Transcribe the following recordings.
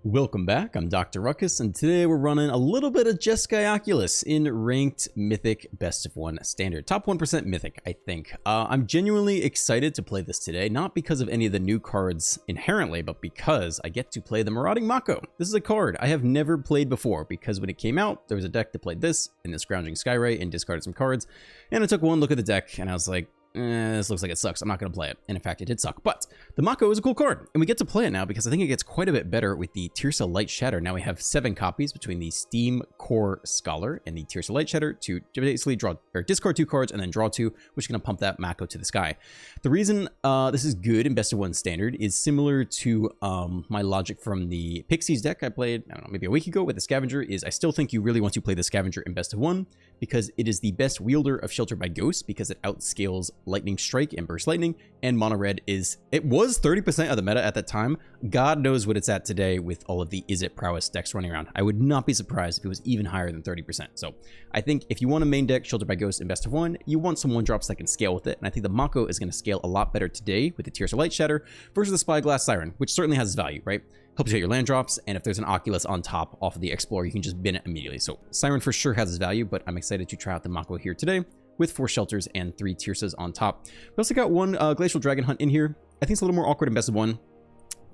Welcome back, I'm Dr. Ruckus, and today we're running a little bit of Jeskai Oculus in ranked Mythic Best of 1 Standard. Top 1% Mythic, I think. I'm genuinely excited to play this today, not because of any of the new cards inherently, but because I get to play the Marauding Mako. This is a card I have never played before, because when it came out, there was a deck that played this, and the Scrounging Skyray, and discarded some cards, and I took one look at the deck, and I was like, this looks like it sucks. I'm not going to play it. And in fact, it did suck. But the Mako is a cool card. And we get to play it now because I think it gets quite a bit better with the Tirsa Light Shatter. Now we have 7 copies between the Steam Core Scholar and the Tirsa Light Shatter to basically draw or discard 2 cards and then draw 2, which is going to pump that Mako to the sky. The reason this is good in Best of 1 Standard is similar to my logic from the Pixies deck I played, I don't know, maybe a week ago with the Scavenger, is I still think you really want to play the Scavenger in Best of 1 because it is the best wielder of Shelter by Ghost because it outscales Lightning Strike and Burst Lightning, and Mono Red it was 30% of the meta at that time. God knows what it's at today with all of the Izzet Prowess decks running around. I would not be surprised if it was even higher than 30%. So I think if you want a main deck Shelter by Ghost in Best of 1, you want some 1-drops that can scale with it, and I think the Mako is going to scale a lot better today with the Tirsa Light Shatter versus the Spyglass Siren, which certainly has value, right? Helps you get your land drops, and if there's an Oculus on top off of the Explorer, you can just bin it immediately. So Siren for sure has its value, but I'm excited to try out the Mako here today with 4 shelters and 3 Tirsas on top. We also got 1 Glacial Dragon Hunt in here. I think it's a little more awkward in Best of 1.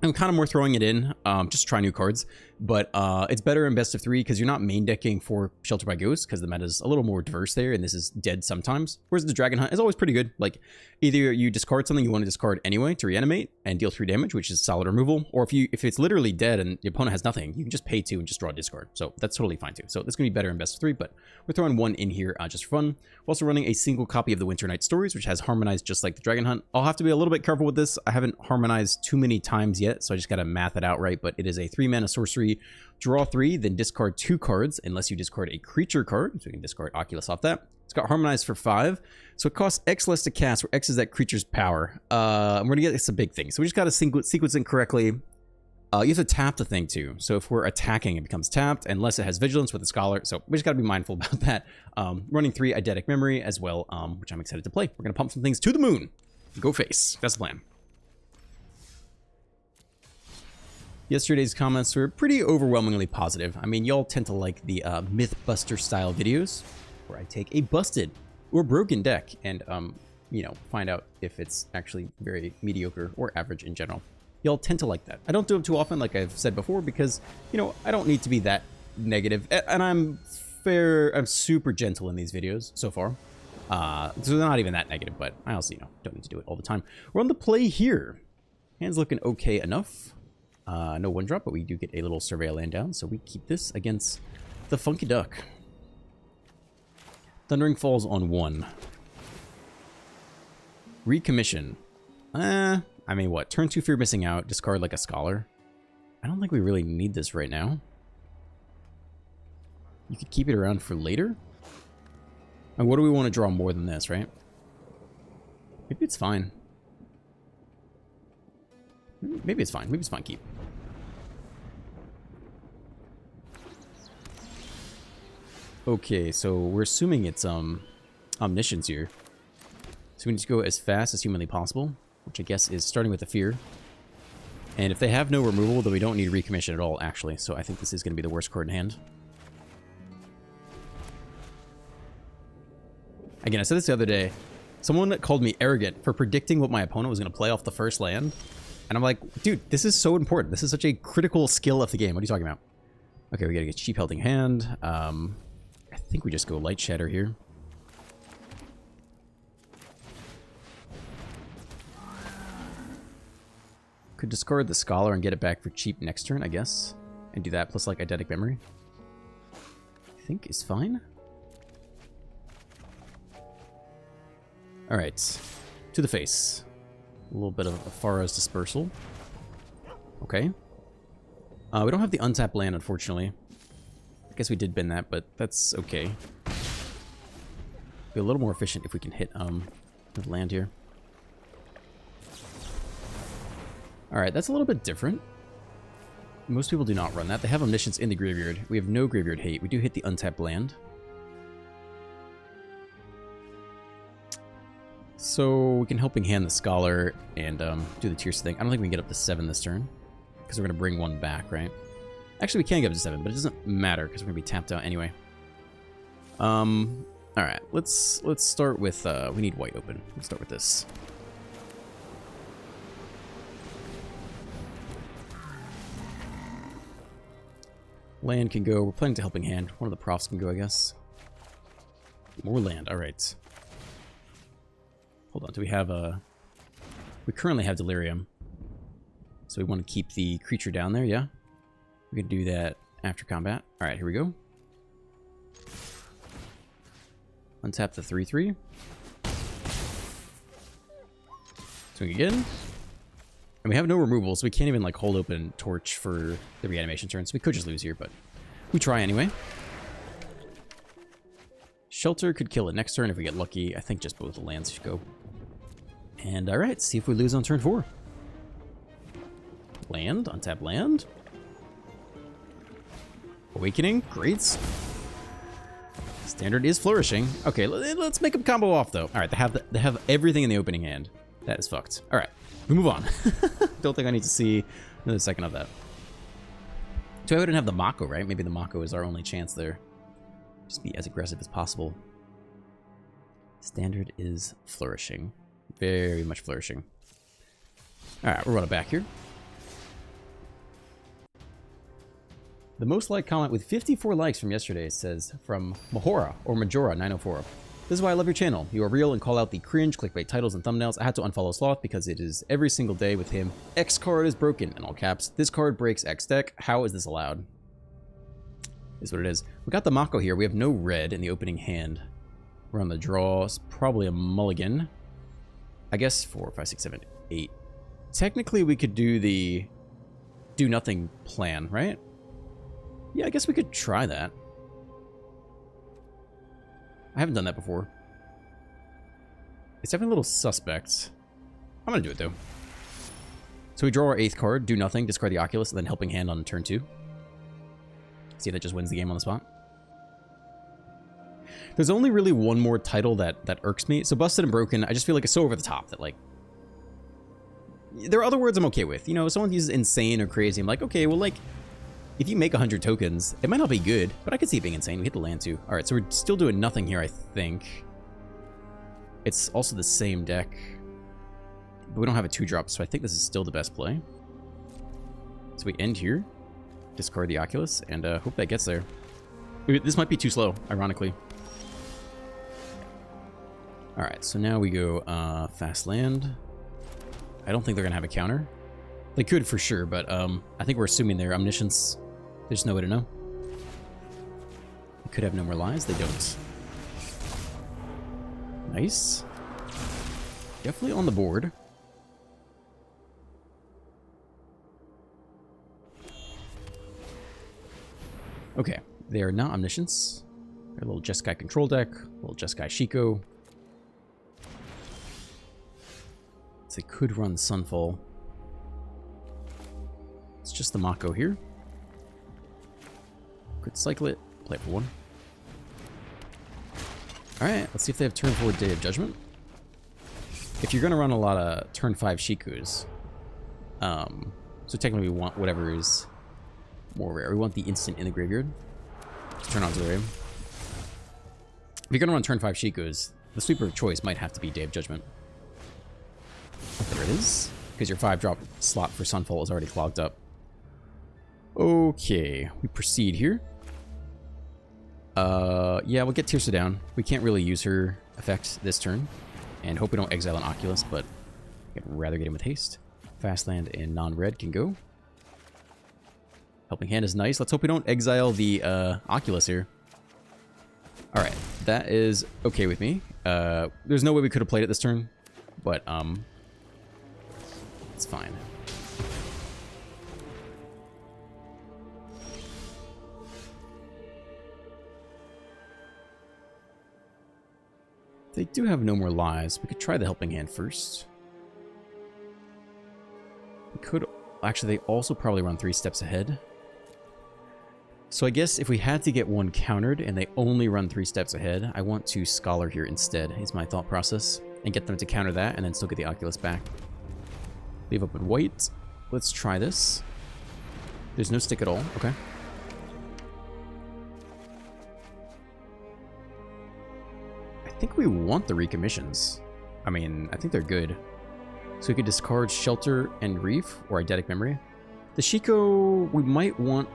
I'm kind of more throwing it in, just to try new cards, but it's better in Best of 3 because you're not main decking for Shelter by Ghost because the meta is a little more diverse there, and this is dead sometimes. Whereas the Dragon Hunt is always pretty good. Like, either you discard something you want to discard anyway to reanimate and deal 3 damage, which is solid removal, or if it's literally dead and the opponent has nothing, you can just pay 2 and just draw a discard. So that's totally fine too. So this is going to be better in Best of 3, but we're throwing 1 in here just for fun. We're also running a single copy of the Winter Night Stories, which has harmonized just like the Dragon Hunt. I'll have to be a little bit careful with this. I haven't harmonized too many times yet, so I just got to math it out right, but it is a 3-mana sorcery, draw 3, then discard 2 cards unless you discard a creature card, so we can discard Oculus off that. It's got harmonized for 5, so it costs X less to cast, where X is that creature's power. We're gonna get, it's a big thing, so we just gotta sequence it correctly. You have to tap the thing too, so if we're attacking, it becomes tapped unless it has vigilance with the Scholar, so we just gotta be mindful about that. Running 3 Eidetic Memory as well, which I'm excited to play. We're gonna pump some things to the moon. Go face. That's the plan. Yesterday's comments were pretty overwhelmingly positive. I mean, y'all tend to like the Mythbuster style videos where I take a busted or broken deck and, you know, find out if it's actually very mediocre or average in general. Y'all tend to like that. I don't do them too often, like I've said before, because, you know, I don't need to be that negative. And I'm super gentle in these videos so far. So they're not even that negative, but I also, you know, don't need to do it all the time. We're on the play here. Hand's looking okay enough. No 1-drop, but we do get a little Surveil land down, so we keep this against the Funky Duck. Thundering Falls on 1. Recommission. I mean, what? Turn 2 Fear Missing Out, discard like a Scholar. I don't think we really need this right now. You could keep it around for later. And what do we want to draw more than this, right? Maybe it's fine. Maybe it's fine. Maybe it's fine. Keep. Okay, so we're assuming it's omniscience here. So we need to go as fast as humanly possible, which I guess is starting with the fear. And if they have no removal, then we don't need recommission at all, actually. So I think this is going to be the worst card in hand. Again, I said this the other day. Someone called me arrogant for predicting what my opponent was going to play off the first land. And I'm like, dude, this is so important. This is such a critical skill of the game. What are you talking about? Okay, we gotta get Cheap Helding Hand. I think we just go Light Shatter here. Could discard the Scholar and get it back for cheap next turn, I guess. And do that plus like Eidetic Memory. I think is fine. Alright. To the face. A little bit of Afara's Dispersal. Okay. We don't have the untapped land, unfortunately. I guess we did bin that, but that's okay. Be a little more efficient if we can hit the land here. Alright, that's a little bit different. Most people do not run that. They have Omniscience in the graveyard. We have no graveyard hate. We do hit the untapped land. So we can Helping Hand the Scholar and do the Tears thing. I don't think we can get up to 7 this turn because we're going to bring 1 back, right? Actually, we can get up to 7, but it doesn't matter because we're gonna be tapped out anyway. All right, let's start with we need white open. Let's start with this. Land can go. We're playing to helping hand. One of the profs can go, I guess. More land. All right. Hold on. Do we have a... We currently have Delirium. So we want to keep the creature down there, yeah? We can do that after combat. All right, here we go. Untap the 3/3. Swing again. And we have no removal, so we can't even like hold open Torch for the reanimation turn. So we could just lose here, but we try anyway. Shelter could kill it next turn if we get lucky. I think just both the lands should go. And all right, see if we lose on turn 4. Land, untap land. Awakening, great. Standard is flourishing. Okay, let's make them combo off though. All right, they have everything in the opening hand. That is fucked. All right, we move on. Don't think I need to see another second of that. So I wouldn't have the Mako, right? Maybe the Mako is our only chance there. Just be as aggressive as possible. Standard is flourishing. Very much flourishing. All right, we'll run it back here. The most liked comment with 54 likes from yesterday says from Mahora or Majora 904. This is why I love your channel. You are real and call out the cringe clickbait titles and thumbnails. I had to unfollow Sloth because it is every single day with him. X card is broken in all caps. This card breaks X deck. How is this allowed? Is what it is. We got the Mako here. We have no red in the opening hand. We're on the draw. It's probably a mulligan. I guess 4, 5, 6, 7, 8. Technically, we could do the do nothing plan, right? Yeah, I guess we could try that. I haven't done that before. It's definitely a little suspect. I'm gonna do it though. So we draw our 8th card, do nothing, discard the Oculus, and then helping hand on turn 2. See if that just wins the game on the spot. There's only really one more title that irks me. So Busted and Broken, I just feel like it's so over the top that like... There are other words I'm okay with. You know, if someone uses insane or crazy, I'm like, okay, well like... If you make 100 tokens, it might not be good, but I could see it being insane. We hit the land too. All right, so we're still doing nothing here, I think. It's also the same deck, but we don't have a 2-drop, so I think this is still the best play. So we end here, discard the Oculus, and hope that gets there. This might be too slow, ironically. All right, so now we go fast land. I don't think they're gonna have a counter. They could for sure, but I think we're assuming their Omniscience. There's no way to know. They could have no more lies. They don't. Nice. Definitely on the board. Okay. They are not Omniscience. They're a little Jeskai control deck. A little Jeskai Shiko. So they could run Sunfall. It's just the Mako here. Could cycle it, play it for 1. Alright, let's see if they have turn 4 Day of Judgment. If you're going to run a lot of turn 5 Shikus, so technically we want whatever is more rare. We want the instant in the graveyard to turn on Delirium. If you're going to run turn 5 Shikus, the sweeper of choice might have to be Day of Judgment. There it is, because your 5-drop slot for Sunfall is already clogged up. Okay, we proceed here. Yeah, we'll get Tirsa down. We can't really use her effect this turn. And hope we don't exile an Oculus, but I'd rather get him with haste. Fast land and non-red can go. Helping hand is nice. Let's hope we don't exile the Oculus here. Alright, that is okay with me. There's no way we could have played it this turn, but it's fine. They do have no more lies. We could try the helping hand first. We could... Actually, they also probably run 3 steps ahead. So I guess if we had to get one countered and they only run 3 steps ahead, I want to Scholar here instead, is my thought process. And get them to counter that and then still get the Oculus back. Leave open white. Let's try this. There's no stick at all. Okay. I think we want the recommissions. I mean, I think they're good. So we could discard Shelter and Reef or Eidetic Memory. The Shiko, we might want...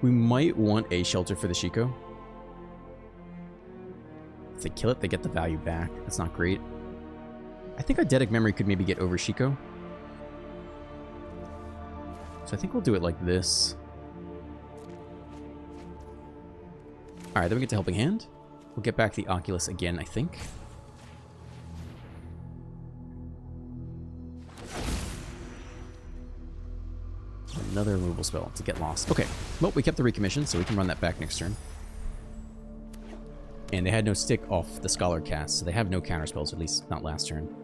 We might want a Shelter for the Shiko. If they kill it, they get the value back. That's not great. I think Eidetic Memory could maybe get over Shiko. So I think we'll do it like this. Alright, then we get to Helping Hand. We'll get back the Oculus again, I think. Another removal spell to get lost. Okay, well, we kept the recommission, so we can run that back next turn. And they had no stick off the Scholar cast, so they have no counter spells, at least not last turn.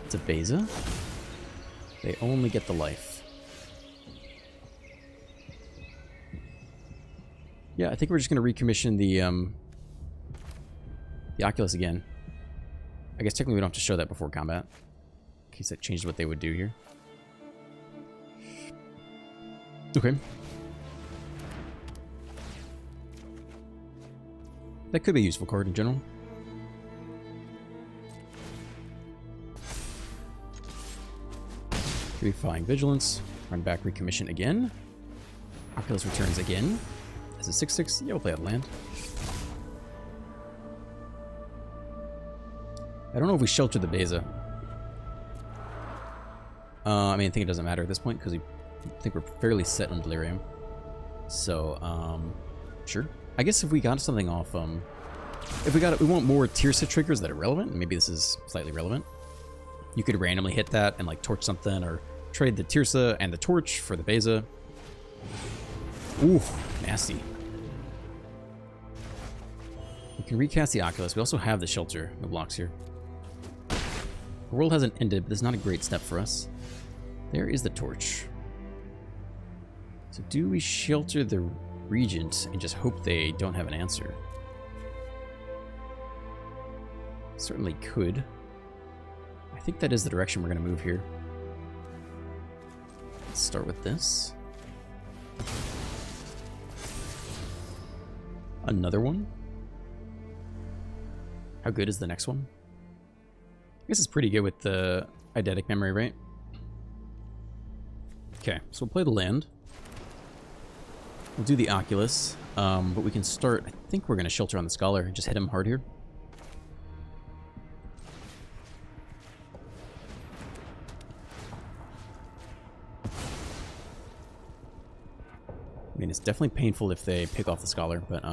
It's a Beza. They only get the life. Yeah, I think we're just going to recommission the Oculus again. I guess technically we don't have to show that before combat, in case that changes what they would do here. Okay. That could be a useful card in general. Purifying Vigilance. Run back Recommission again. Oculus returns again. As a 6/6. Yeah, we'll play out land. I don't know if we shelter the Beza. I mean, I think it doesn't matter at this point because I think we're fairly set on Delirium. So, sure. I guess if we got something off, if we want more Tirsa triggers that are relevant, maybe this is slightly relevant. You could randomly hit that and like torch something, or trade the Tirsa and the torch for the Beza. Ooh, nasty. We can recast the Oculus. We also have the Shelter. No blocks here. The world hasn't ended, but this is not a great step for us. There is the torch. So do we shelter the Regent and just hope they don't have an answer? Certainly could. I think that is the direction we're going to move here. Let's start with this. Another one. How good is the next one? I guess it's pretty good with the Eidetic Memory, right? Okay, so we'll play the land. We'll do the Oculus, but we can start... I think we're going to shelter on the Scholar and just hit him hard here. I mean, it's definitely painful if they pick off the Scholar, but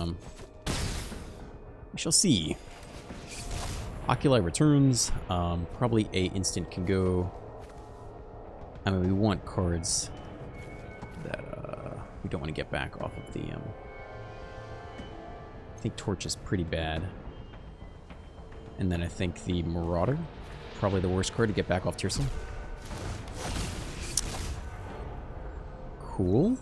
we shall see. Oculi returns. Probably a instant can go. I mean, we want cards that we don't want to get back off of the... I think Torch is pretty bad. And then I think the Marauder, probably the worst card to get back off Tirsa. Cool.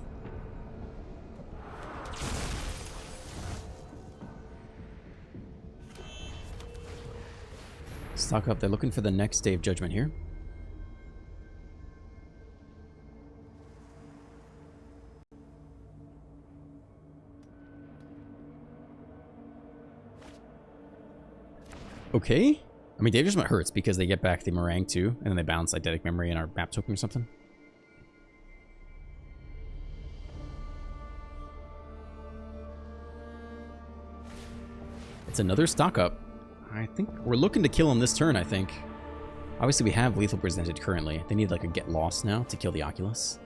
Stock up. They're looking for the next Day of Judgment here. Okay. I mean, Day of Judgment hurts because they get back the Meringue too, and then they bounce Eidetic Memory in our map token or something. It's another stock up. I think we're looking to kill him this turn, I think. Obviously, we have lethal presented currently. They need like a get lost now to kill the Oculus.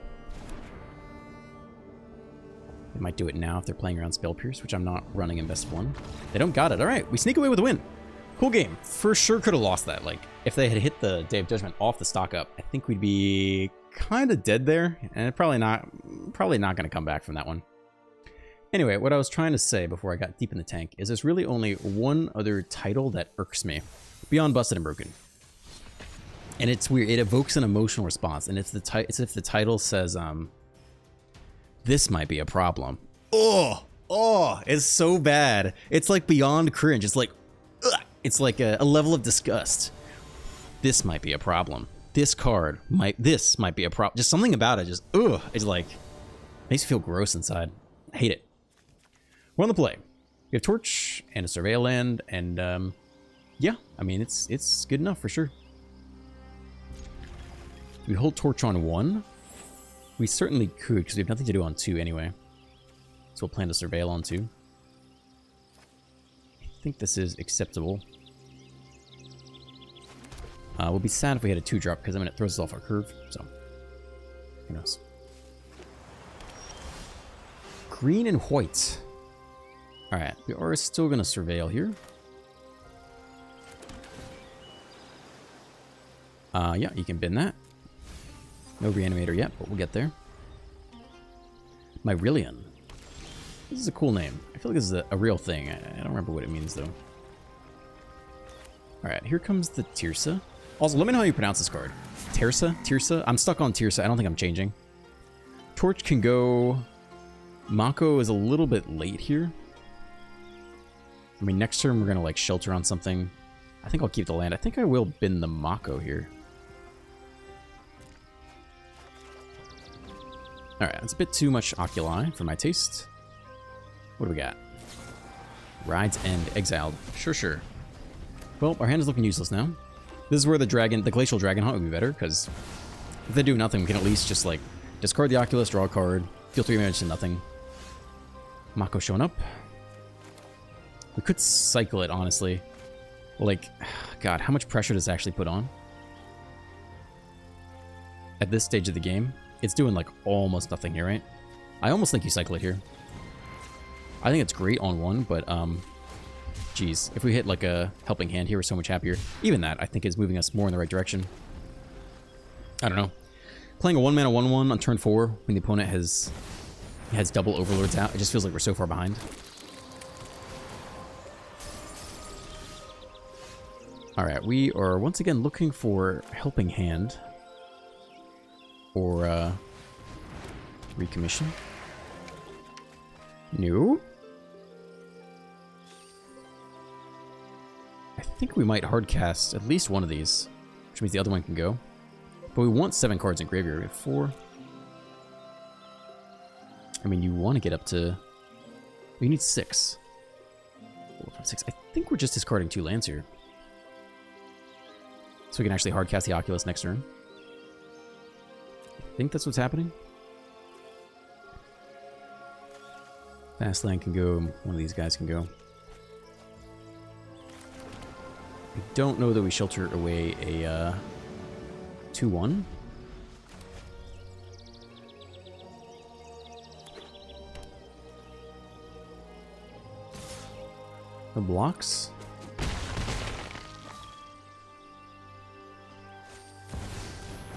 They might do it now if they're playing around Spell Pierce, which I'm not running in best of one. They don't got it. All right, we sneak away with a win. Cool game. For sure could have lost that. Like, if they had hit the Day of Judgment off the stock up, I think we'd be kind of dead there. And probably not going to come back from that one. Anyway, what I was trying to say before I got deep in the tank is there's really only one other title that irks me beyond Busted and Broken. And it's weird. It evokes an emotional response. And it's it's if the title says, this might be a problem. Oh, it's so bad. It's like beyond cringe. It's like, ugh. It's like a level of disgust. This might be a problem. this card might be a problem. Just something about it just, ugh, it's like, makes you feel gross inside. I hate it. We're on the play. We have Torch and a Surveil land, and yeah, I mean, it's good enough for sure. We hold Torch on 1. We certainly could, because we have nothing to do on 2 anyway. So we'll plan to Surveil on 2. I think this is acceptable. We'll be sad if we had a 2-drop, because I mean, it throws us off our curve, so who knows. Green and white. Alright, we are still going to Surveil here. Yeah, you can bin that. No Reanimator yet, but we'll get there. Myrillion. This is a cool name. I feel like this is a real thing. I don't remember what it means, though. Alright, here comes the Tirsa. Also, let me know how you pronounce this card. Tirsa? Tirsa? I'm stuck on Tirsa. I don't think I'm changing. Torch can go... Mako is a little bit late here. I mean, next turn we're going to, like, shelter on something. I think I'll keep the land. I think I will bin the Mako here. Alright, that's a bit too much Oculi for my taste. What do we got? Rides End, exiled. Sure. Well, our hand is looking useless now. This is where the Glacial Dragon Hunt would be better, because if they do nothing, we can at least just, like, discard the Oculus, draw a card, deal 3 damage to nothing. Mako showing up. We could cycle it, honestly. Like, God, how much pressure does it actually put on? At this stage of the game, it's doing, like, almost nothing here, right? I almost think you cycle it here. I think it's great on 1, but, geez, if we hit, like, a helping hand here, we're so much happier. Even that, I think, is moving us more in the right direction. I don't know. Playing a 1-mana 1/1 on turn 4 when the opponent has double Overlords out, it just feels like we're so far behind. Alright, we are once again looking for helping hand. Or, recommission. No? I think we might hardcast at least one of these, which means the other one can go. But we want 7 cards in graveyard. We have 4. I mean, you want to get up to... We need 6. 4, 5, 6. I think we're just discarding 2 lands here. So we can actually hardcast the Oculus next turn. I think that's what's happening. Fast land can go. One of these guys can go. I don't know that we shelter away a 2/1. The blocks.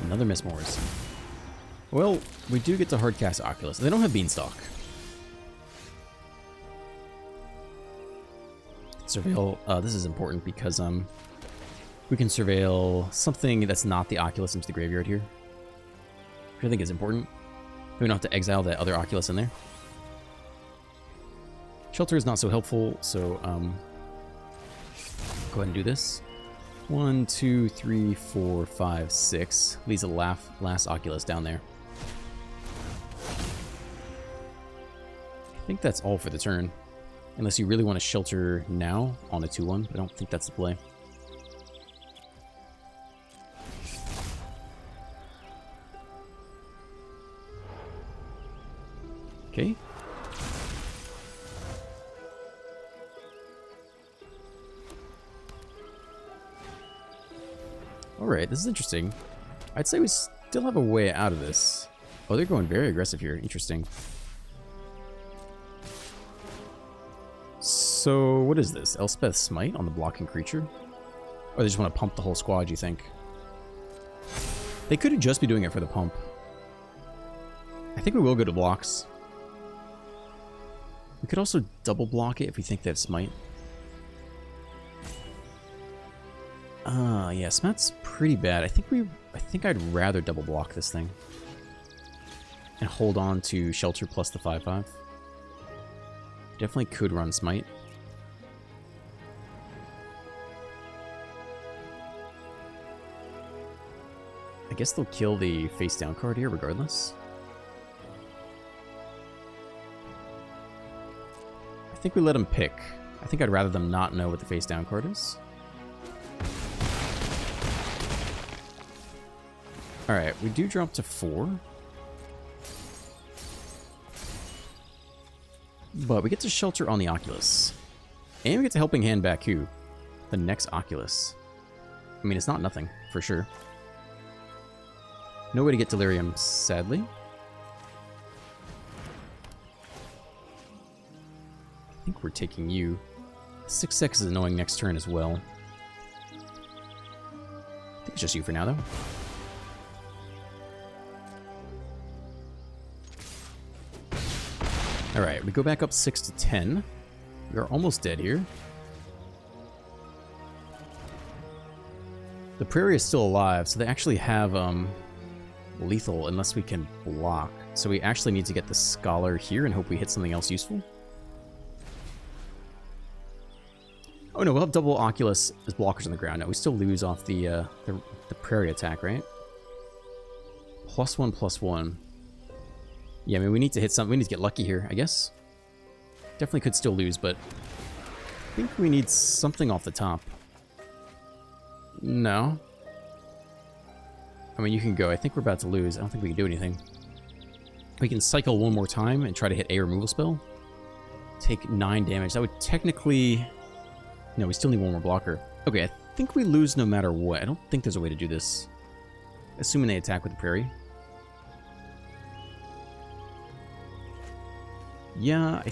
Another Miss Moors. Well, we do get to hardcast Oculus. They don't have Beanstalk. Surveil. This is important because we can surveil something that's not the Oculus into the graveyard here, which I think is important. We don't have to exile that other Oculus in there. Shelter is not so helpful, so go ahead and do this. 1, 2, 3, 4, 5, 6. Leaves the last Oculus down there. I think that's all for the turn. Unless you really want to shelter now on a 2/1, but I don't think that's the play. Okay. Alright, this is interesting. I'd say we still have a way out of this. Oh, they're going very aggressive here. Interesting. So, what is this? Elspeth's Smite on the blocking creature? Or they just want to pump the whole squad, you think? They could just be doing it for the pump. I think we will go to blocks. We could also double block it if we think they have Smite. Yeah, Smite's pretty bad. I think I'd rather double block this thing. And hold on to Shelter plus the 5/5. Definitely could run Smite. guess they'll kill the face down card here regardless. I think we let them pick. I think I'd rather them not know what the face down card is. Alright, we do drop to 4. But we get to shelter on the Oculus. And we get to helping hand back who? The next Oculus. I mean, it's not nothing, for sure. No way to get Delirium, sadly. I think we're taking you. 6/6 is annoying next turn as well. I think it's just you for now, though. Alright, we go back up 6 to 10. We are almost dead here. The Prairie is still alive, so they actually have lethal unless we can block. So we actually need to get the Scholar here and hope we hit something else useful. Oh no, we'll have double Oculus as blockers on the ground. No, we still lose off the Prairie attack, right? +1/+1. Yeah, I mean, we need to hit something. We need to get lucky here, I guess. Definitely could still lose, but I think we need something off the top. No. I mean, you can go. I think we're about to lose. I don't think we can do anything. We can cycle one more time and try to hit a removal spell. Take 9 damage. That would technically... No, we still need one more blocker. Okay, I think we lose no matter what. I don't think there's a way to do this. Assuming they attack with the Prairie. Yeah, I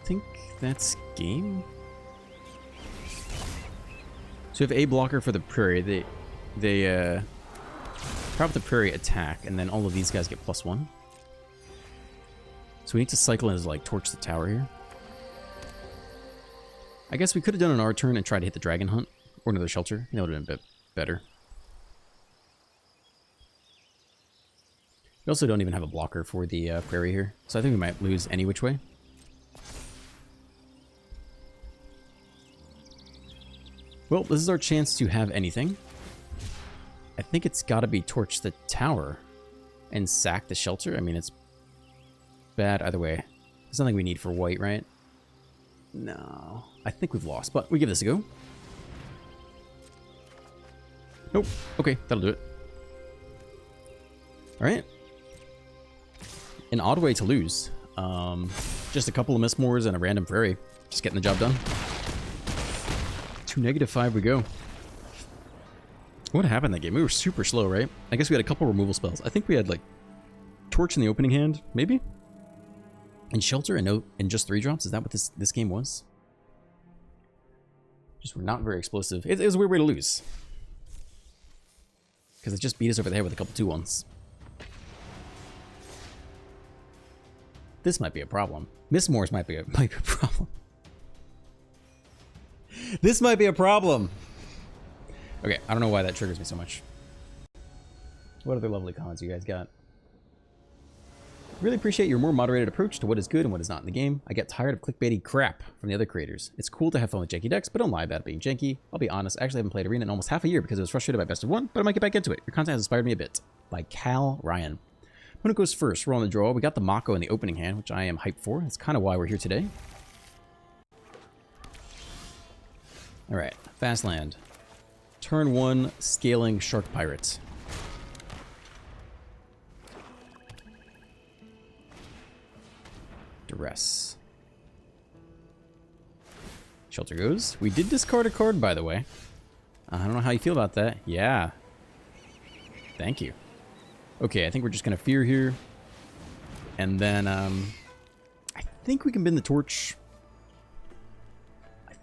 think that's game. So we have a blocker for the Prairie. They prop the Prairie attack, and then all of these guys get +1. So we need to cycle and like torch the tower here. I guess we could have done an our turn and tried to hit the Dragon Hunt or another shelter. That would have been a bit better. We also don't even have a blocker for the Prairie here, so I think we might lose any which way. Well, this is our chance to have anything. I think it's got to be torch the tower and sack the shelter. I mean, it's bad either way. It's something we need for white, right? No. I think we've lost, but we give this a go. Nope. Okay, that'll do it. Alright. An odd way to lose. Just a couple of Mistmores and a random Prairie. Just getting the job done. To -5 we go. What happened that game? We were super slow, right? I guess we had a couple removal spells. I think we had like Torch in the opening hand, maybe? And Shelter and just 3 drops? Is that what this game was? Just we're not very explosive. It was a weird way to lose. Because it just beat us over the head with a couple 2-1s. This might be a problem. Mistmores might be a problem. This might be a problem. Okay, I don't know why that triggers me so much. What other lovely comments you guys got? Really appreciate your more moderated approach to what is good and what is not in the game. I get tired of clickbaity crap from the other creators. It's cool to have fun with janky decks, but don't lie about it being janky. I'll be honest, I actually haven't played Arena in almost half a year because I was frustrated by Best of 1, but I might get back into it. Your content has inspired me a bit. By Cal Ryan. Opponent goes first. We're on the draw. We got the Mako in the opening hand, which I am hyped for. That's kind of why we're here today. Alright, fast land. Turn 1, scaling Shark Pirate. Duress. Shelter goes. We did discard a card, by the way. I don't know how you feel about that. Yeah. Thank you. Okay, I think we're just going to Fear here. And then, I think we can bend the torch. I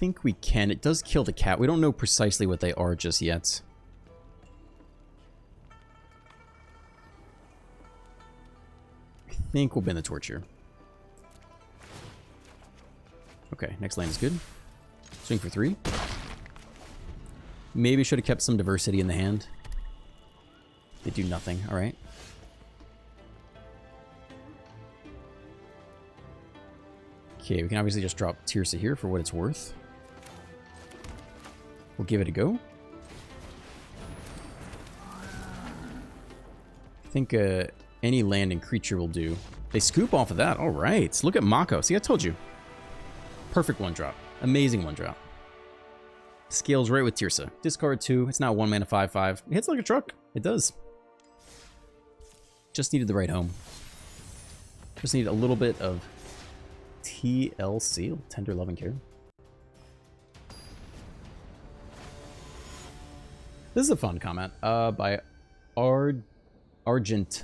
think we can. It does kill the cat. We don't know precisely what they are just yet. I think we'll bend the torch here. Okay, next land is good. Swing for 3. Maybe should have kept some diversity in the hand. They do nothing. All right. Okay, we can obviously just drop Tirsa here for what it's worth. We'll give it a go. I think any land and creature will do. They scoop off of that. All right. Look at Mako. See, I told you. Perfect one drop. Amazing one drop. Scales right with Tirsa. Discard 2. It's now 1 mana 5/5. It hits like a truck. It does. Just needed the right home. Just need a little bit of TLC, tender loving care. This is a fun comment by Argenticon.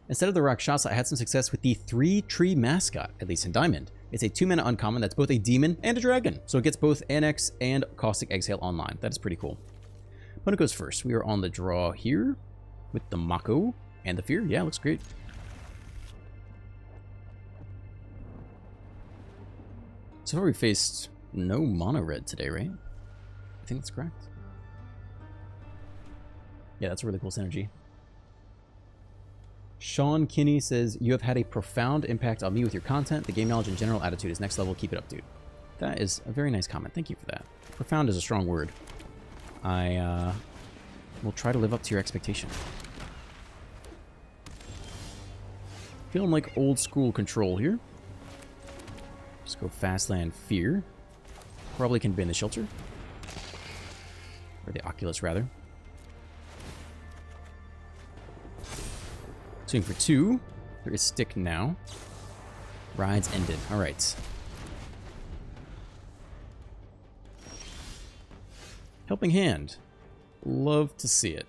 Instead of the Rakshasa, I had some success with the 3-tree mascot, at least in Diamond. It's a 2-mana uncommon that's both a demon and a dragon, so it gets both Annex and Caustic Exhale online. That is pretty cool. Opponent goes first. We are on the draw here with the Mako and the Fear. Yeah, looks great. So far we faced no mono red today, right? I think that's correct. Yeah, that's a really cool synergy. Sean Kinney says, you have had a profound impact on me with your content. The game knowledge and general attitude is next level. Keep it up, dude. That is a very nice comment. Thank you for that. Profound is a strong word. I will try to live up to your expectation. Feeling like old school control here. Just go fast land Fear. Probably can bin the Shelter. Or the Oculus, rather. Swing for 2. There is Stick now. Rides ended. Alright. Helping Hand. Love to see it.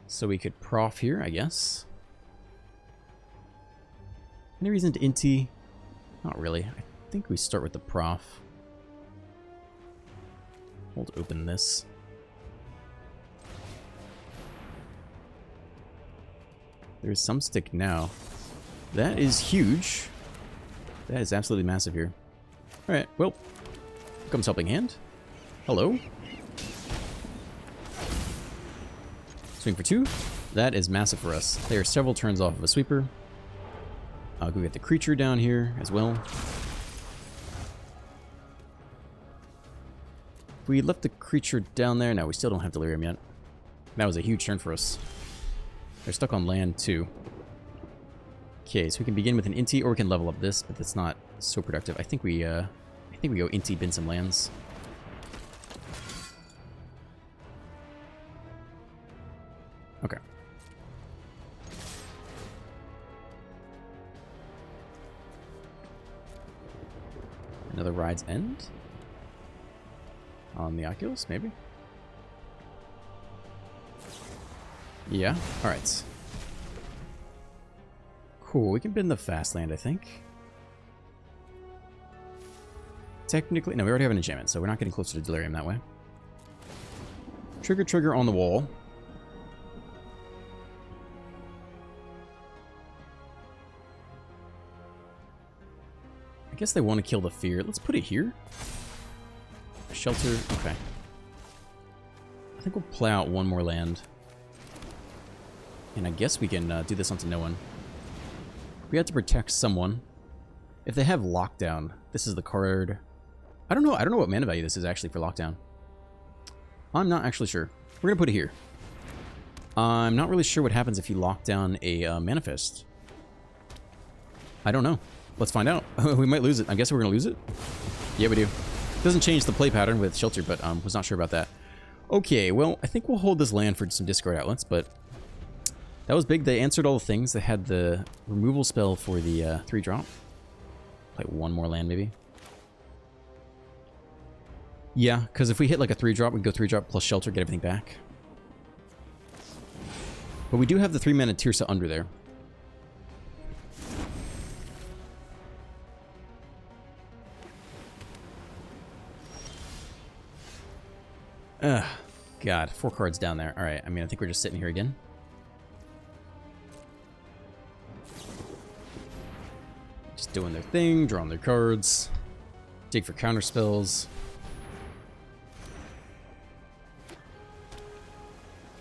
So we could prof here, I guess. Any reason to inti? Not really. I think we start with the prof. Hold open this. There's some Stick now. That is huge. That is absolutely massive here. Alright, well. Here comes Helping Hand. Hello. Swing for 2. That is massive for us. They are several turns off of a sweeper. I'll go get the creature down here as well. We left the creature down there. No, we still don't have Delirium yet. That was a huge turn for us. They're stuck on land too. Okay, so we can begin with an Inti, or we can level up this, but that's not so productive. I think we go Inti, bin some lands. Okay. Another Ride's End? On the Oculus, maybe? Yeah, alright. Cool, we can bin the fast land, I think. Technically, no, we already have an enchantment, so we're not getting closer to Delirium that way. Trigger on the wall. I guess they want to kill the Fear. Let's put it here. Shelter, okay. I think we'll play out one more land. And I guess we can do this onto no one. We have to protect someone. If they have Lockdown, this is the card. I don't know what mana value this is actually for Lockdown. I'm not actually sure. We're gonna put it here. I'm not really sure what happens if you lock down a Manifest. I don't know. Let's find out. We might lose it. I guess we're gonna lose it. Yeah, we do. Doesn't change the play pattern with Shelter, but was not sure about that. Okay, well, I think we'll hold this land for some discard outlets, but that was big. They answered all the things. They had the removal spell for the 3-drop. Play one more land, maybe. Yeah, because if we hit like a 3-drop, we go 3-drop plus Shelter, get everything back. But we do have the 3-mana Tirsa under there. Ugh, God, 4 cards down there. Alright, I mean, I think we're just sitting here again. Just doing their thing, drawing their cards. Dig for counter spells.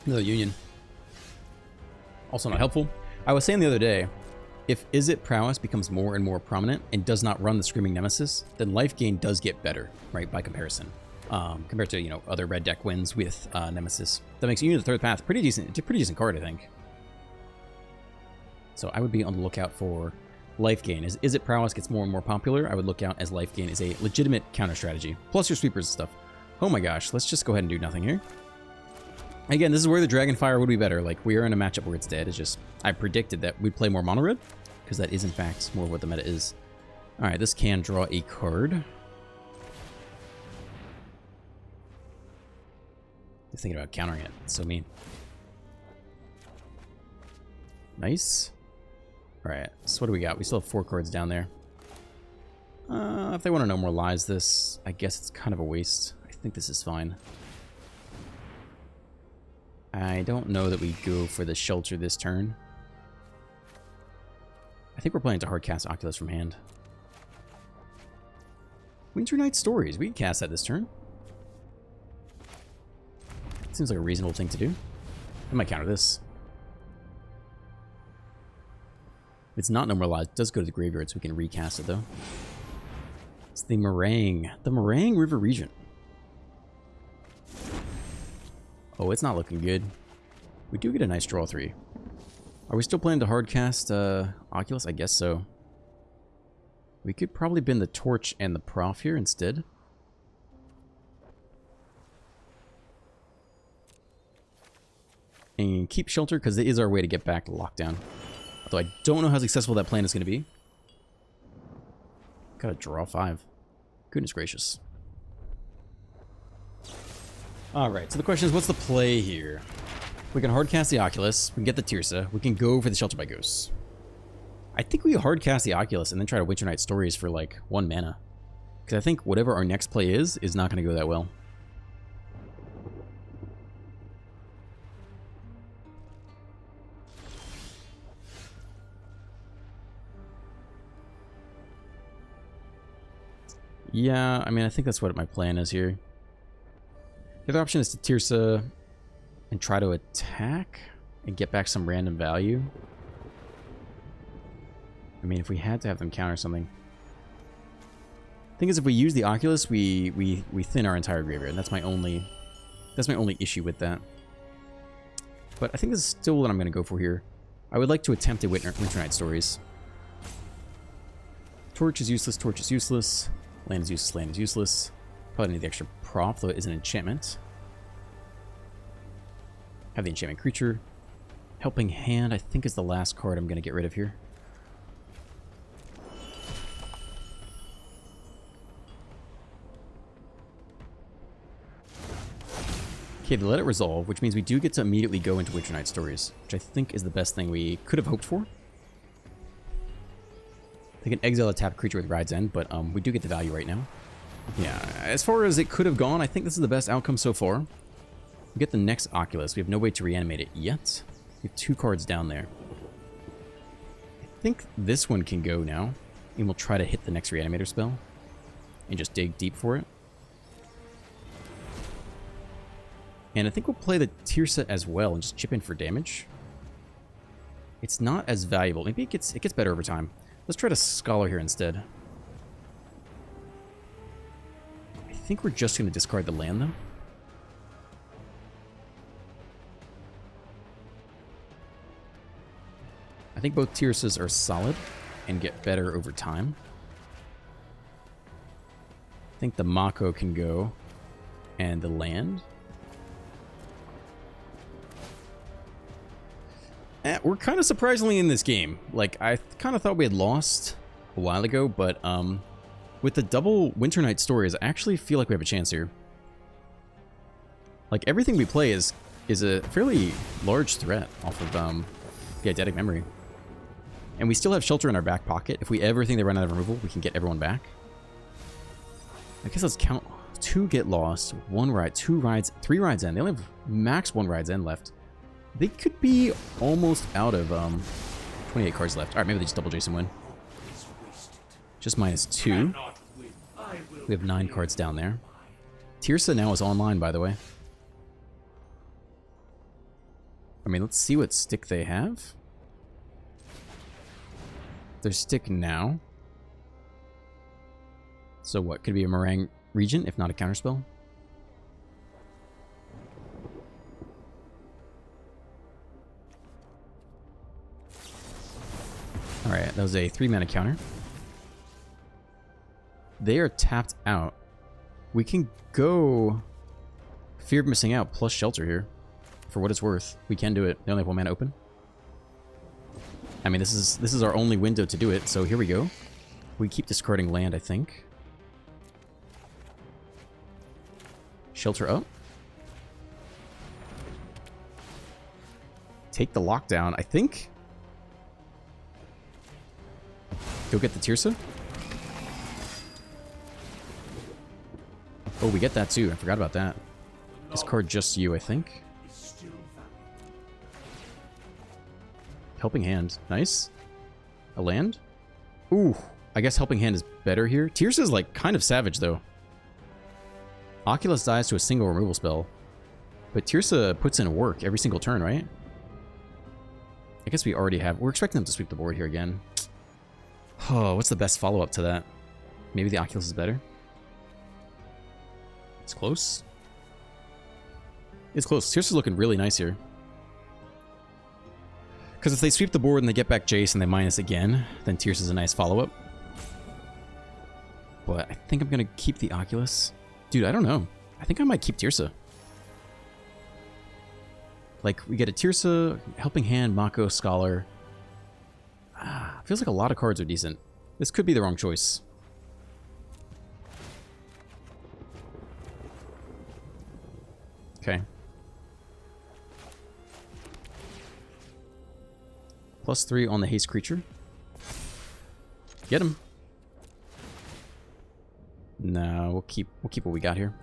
Another Union. Also not helpful. I was saying the other day, if Is It Prowess becomes more and more prominent and does not run the Screaming Nemesis, then life gain does get better, right, by comparison. compared to, you know, other red deck wins with Nemesis. That makes Union of the Third Path pretty decent. It's a pretty decent card, I think. So I would be on the lookout for life gain. Is it prowess gets more and more popular? I would look out as life gain is a legitimate counter strategy. Plus your sweepers and stuff. Oh my gosh, let's just go ahead and do nothing here. Again, this is where the Dragonfire would be better. Like, we are in a matchup where it's dead. It's just, I predicted that we'd play more mono red, because that is in fact more what the meta is. Alright, this can draw a card. Just thinking about countering it. It's so mean. Nice. Alright, so what do we got? We still have 4 cards down there. If they want to no more lies this, I guess it's kind of a waste. I think this is fine. I don't know that we go for the shelter this turn. I think we're planning to hard cast Oculus from hand. Winter Night Stories. We can cast that this turn. Seems like a reasonable thing to do. I might counter this. If it's not normalized, it does go to the graveyard, so we can recast it, though. It's the Meringue. The Meringue River Region. Oh, it's not looking good. We do get a nice draw 3. Are we still planning to hardcast Oculus? I guess so. We could probably bin the Torch and the Prof here instead. And keep Shelter, because it is our way to get back to Lockdown. Although I don't know how successful that plan is going to be. Gotta draw 5. Goodness gracious. Alright, so the question is, what's the play here? We can hardcast the Oculus, we can get the Tirsa, we can go for the Shelter by Ghosts. I think we hardcast the Oculus and then try to Winter Night Stories for like 1 mana. Because I think whatever our next play is not going to go that well. Yeah, I mean, I think that's what my plan is here. The other option is to Tirsa and try to attack and get back some random value. I mean, if we had to have them counter something. Thing is, if we use the Oculus, we thin our entire graveyard. And that's my only issue with that. But I think this is still what I'm going to go for here. I would like to attempt a Winter Night Stories. Torch is useless, Torch is useless. Land is useless, land is useless. Probably need the extra prop, though it is an enchantment. Have the enchantment creature. Helping Hand, I think, is the last card I'm going to get rid of here. Okay, they let it resolve, which means we do get to immediately go into Winter Night Stories, which I think is the best thing we could have hoped for. They can exile a tapped creature with Ride's End, but we do get the value right now. Yeah, as far as it could have gone, I think this is the best outcome so far. We get the next Oculus. We have no way to reanimate it yet. We have 2 cards down there. I think this one can go now, and we'll try to hit the next Reanimator spell and just dig deep for it. And I think we'll play the Tirsa as well and just chip in for damage. It's not as valuable. Maybe it gets better over time. Let's try to Scholar here instead. I think we're just going to discard the land, though. I think both Tirsas are solid and get better over time. I think the Mako can go and the land. We're kind of surprisingly in this game. Like, I kind of thought we had lost a while ago, but with the double Winter Night Stories, I actually feel like we have a chance here. Like, everything we play is a fairly large threat off of the Eidetic Memory. And we still have Shelter in our back pocket. If we ever think they run out of removal, we can get everyone back. I guess let's count 2 get lost, 1 ride, 2 rides, 3 rides end. They only have max 1 rides end left. They could be almost out of 28 cards left. Alright, maybe they just double Jason win. Just -2. We have 9 cards down there. Tirsa now is online, by the way. I mean, let's see what stick they have. Their stick now. So what? Could it be a Meringue Region, if not a counterspell? That was a 3-mana counter. They are tapped out. We can go Fear of Missing Out plus Shelter here. For what it's worth. We can do it. They only have 1 mana open. I mean, this is our only window to do it, so here we go. We keep discarding land, I think. Shelter up. Take the lockdown, I think. Go get the Tirsa. Oh, we get that too. I forgot about that. Discard just you, I think. Helping Hand. Nice. A land? Ooh. I guess Helping Hand is better here. Tirsa is like kind of savage though. Oculus dies to a single removal spell. But Tirsa puts in work every single turn, right? I guess we already have... We're expecting them to sweep the board here again. Oh, what's the best follow-up to that? Maybe the Oculus is better? It's close. It's close. Tirsa's looking really nice here. Because if they sweep the board and they get back Jace and they minus again, then Tirsa's a nice follow-up. But I think I'm going to keep the Oculus. Dude, I don't know. I think I might keep Tirsa. Like, we get a Tirsa, Helping Hand, Mako, Scholar. Feels like a lot of cards are decent. This could be the wrong choice. Okay. +3 on the haste creature. Get him. No, we'll keep what we got here.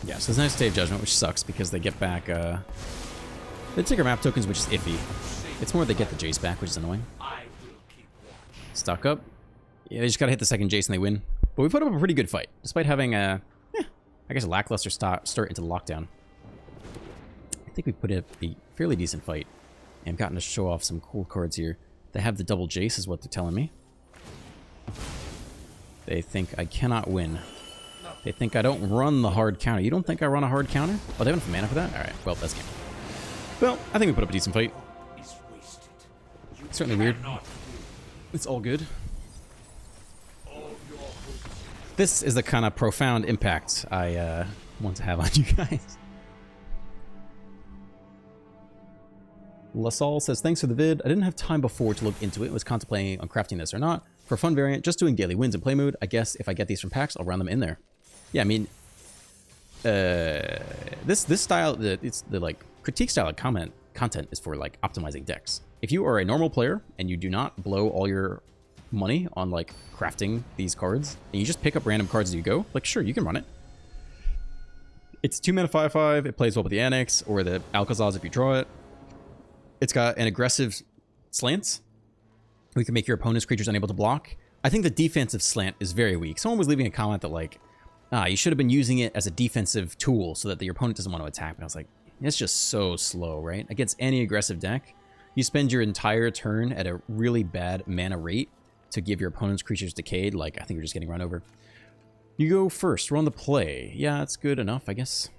Yeah, so it's nice Stave Judgment, which sucks because they get back they take our map tokens, which is iffy. It's more they get the Jace back, which is annoying. Stock up. Yeah, they just gotta hit the second Jace and they win. But we put up a pretty good fight, despite having a I guess a lackluster start into the lockdown. I think we put up a fairly decent fight. And gotten to show off some cool cards here. They have the double Jace is what they're telling me. They think I cannot win. They think I don't run the hard counter. You don't think I run a hard counter? Oh, they have enough mana for that? Alright, well, that's game. Well, I think we put up a decent fight. It's certainly weird. It's all good. This is the kind of profound impact I want to have on you guys. LaSalle says, thanks for the vid. I didn't have time before to look into it. Was contemplating on crafting this or not. For a fun variant, just doing daily wins in play mode. I guess if I get these from packs, I'll run them in there. Yeah, I mean, this style, it's the like critique style of content is for like optimizing decks. If you are a normal player and you do not blow all your money on like crafting these cards, and you just pick up random cards as you go, like sure, you can run it. It's 2 mana 5/5. It plays well with the Annex or the Alcazars if you draw it. It's got an aggressive slant. We can make your opponent's creatures unable to block. I think the defensive slant is very weak. Someone was leaving a comment that like, you should have been using it as a defensive tool so that your opponent doesn't want to attack. And I was like, it's just so slow, right? Against any aggressive deck, you spend your entire turn at a really bad mana rate to give your opponent's creatures decayed. Like, I think you're just getting run over. You go first. Run the play. Yeah, that's good enough, I guess.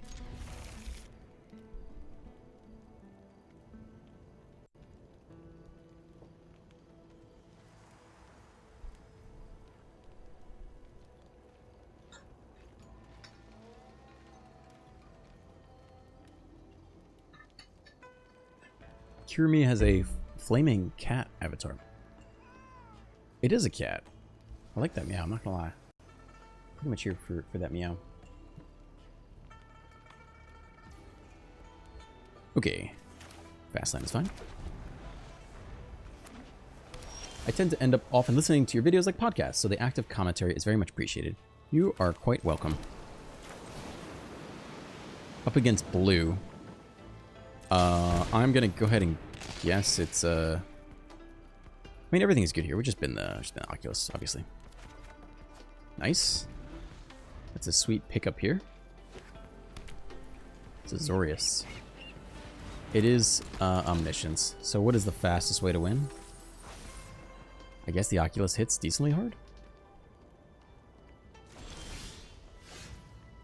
Cure Me has a flaming cat avatar. It is a cat. I like that meow, I'm not gonna lie. Pretty much here for that meow. Okay. Fastland is fine. I tend to end up often listening to your videos like podcasts, so the active commentary is very much appreciated. You are quite welcome. Up against blue. I'm gonna go ahead and guess it's I mean everything is good here. We've just been the Oculus, obviously. Nice. That's a sweet pickup here. It's a Zorius. It is Omniscience. So what is the fastest way to win? I guess the Oculus hits decently hard.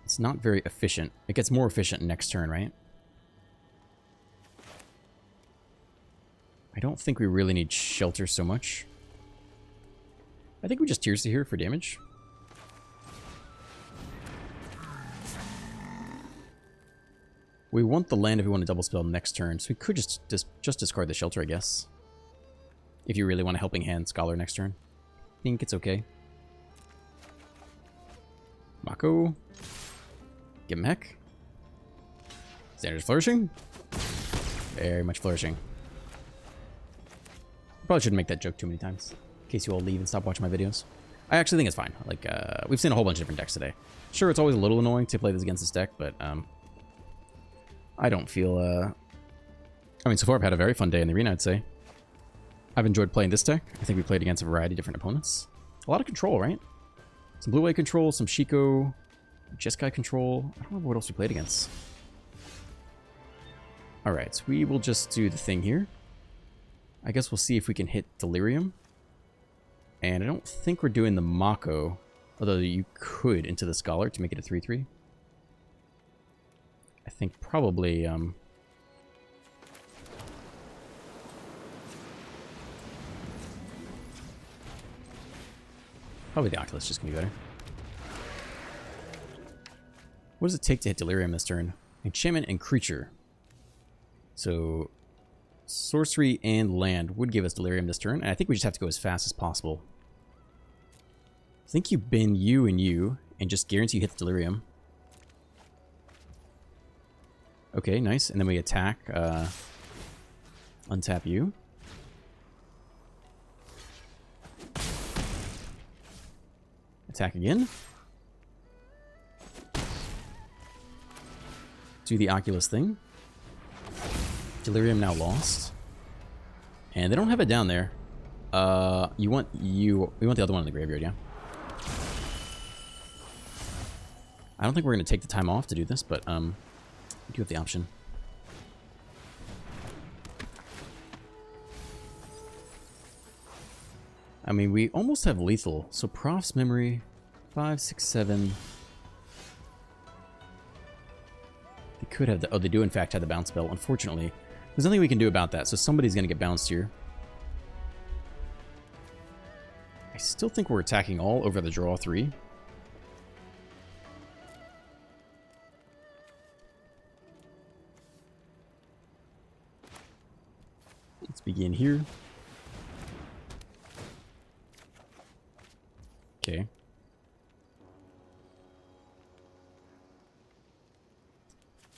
It's not very efficient. It gets more efficient next turn, right? I don't think we really need shelter so much. I think we just Tears to here for damage. We want the land if we want to double spell next turn, so we could just discard the shelter, I guess. If you really want a Helping Hand Scholar next turn. I think it's okay. Mako. Give him heck. Standard's flourishing. Very much flourishing. Probably shouldn't make that joke too many times, in case you all leave and stop watching my videos. I actually think it's fine. Like, we've seen a whole bunch of different decks today. Sure, it's always a little annoying to play this against this deck, but I don't feel... I mean, so far I've had a very fun day in the arena, I'd say. I've enjoyed playing this deck. I think we played against a variety of different opponents. A lot of control, right? Some blue-white control, some Shiko, Jeskai control. I don't remember what else we played against. Alright, so we will just do the thing here. I guess we'll see if we can hit Delirium. And I don't think we're doing the Mako, although you could into the Scholar to make it a 3-3. I think probably, probably the Oculus just gonna be better. What does it take to hit Delirium this turn? Enchantment and Creature. So, sorcery and land would give us Delirium this turn, and I think we just have to go as fast as possible. I think you bin you and just guarantee you hit the Delirium. Okay, nice. And then we attack, untap you. Attack again. Do the Oculus thing. Delirium now lost. And they don't have it down there. We want the other one in the graveyard, yeah? I don't think we're going to take the time off to do this, but we do have the option. I mean, we almost have lethal. So Prof's Memory, 5, 6, 7. They could have the... Oh, they do in fact have the bounce spell. Unfortunately, there's nothing we can do about that. So somebody's going to get bounced here. I still think we're attacking all over the draw 3. Let's begin here. Okay.